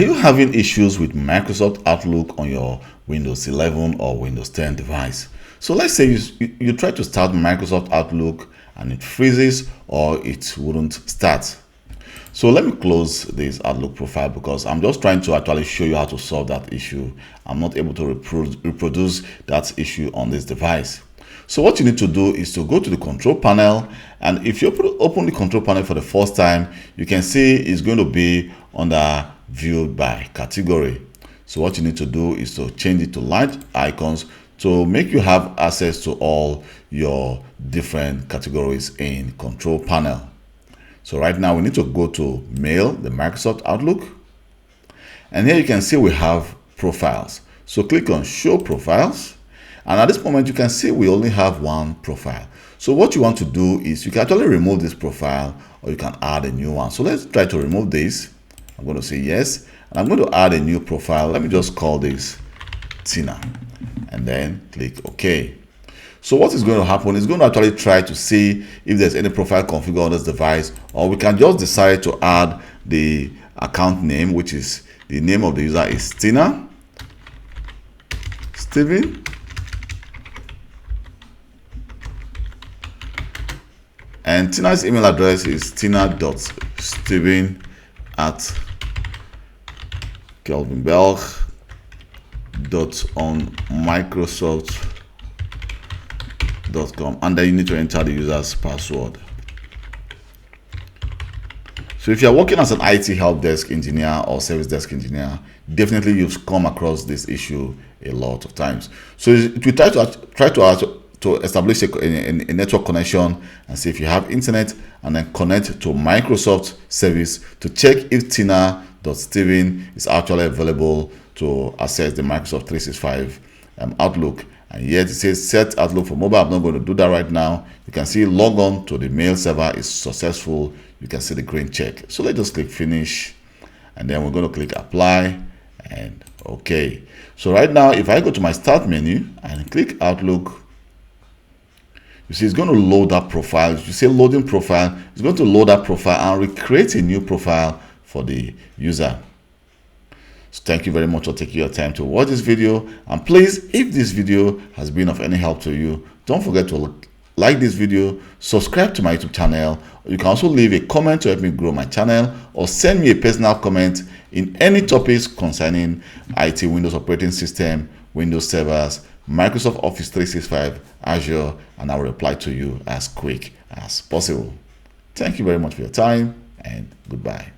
Are you having issues with Microsoft Outlook on your Windows 11 or Windows 10 device? So let's say you try to start Microsoft Outlook and it freezes or it wouldn't start. So let me close this Outlook profile because I'm just trying to actually show you how to solve that issue. I'm not able to reproduce that issue on this device. So what you need to do is to go to the control panel, and if you open the control panel for the first time, you can see it's going to be under viewed by category. So what you need to do is to change it to light icons to make you have access to all your different categories in control panel. So right now we need to go to Mail, the Microsoft Outlook, and here you can see we have profiles. So click on Show Profiles, and at this moment you can see we only have one profile. So what you want to do is you can actually remove this profile or you can add a new one. So let's try to remove this. I'm going to say yes, and I'm going to add a new profile. Let me just call this Tina and then click OK. So what is going to happen is going to actually try to see if there's any profile configured on this device, or we can just decide to add the account name, which is the name of the user is Tina Steven, and Tina's email address is tina.steven@kelvinbelch.onmicrosoft.com, and then you need to enter the user's password. So if you're working as an IT help desk engineer or service desk engineer, definitely you've come across this issue a lot of times. So if you try to establish a network connection and see if you have internet, and then connect to Microsoft service to check if tina.steven is actually available to access the Microsoft 365 Outlook. And yet it says set Outlook for mobile. I'm not going to do that right now. You can see log on to the mail server is successful. You can see the green check. So let's just click finish, and then we're going to click apply and OK. So right now, if I go to my start menu and click Outlook, you see it's going to load that profile. You say loading profile, it's going to load that profile and recreate a new profile for the user. So thank you very much for taking your time to watch this video, and please, if this video has been of any help to you, don't forget to like this video, subscribe to my YouTube channel. You can also leave a comment to help me grow my channel, or send me a personal comment in any topics concerning IT, Windows operating system, Windows servers, Microsoft Office 365, Azure, and I will reply to you as quick as possible. Thank you very much for your time, and goodbye.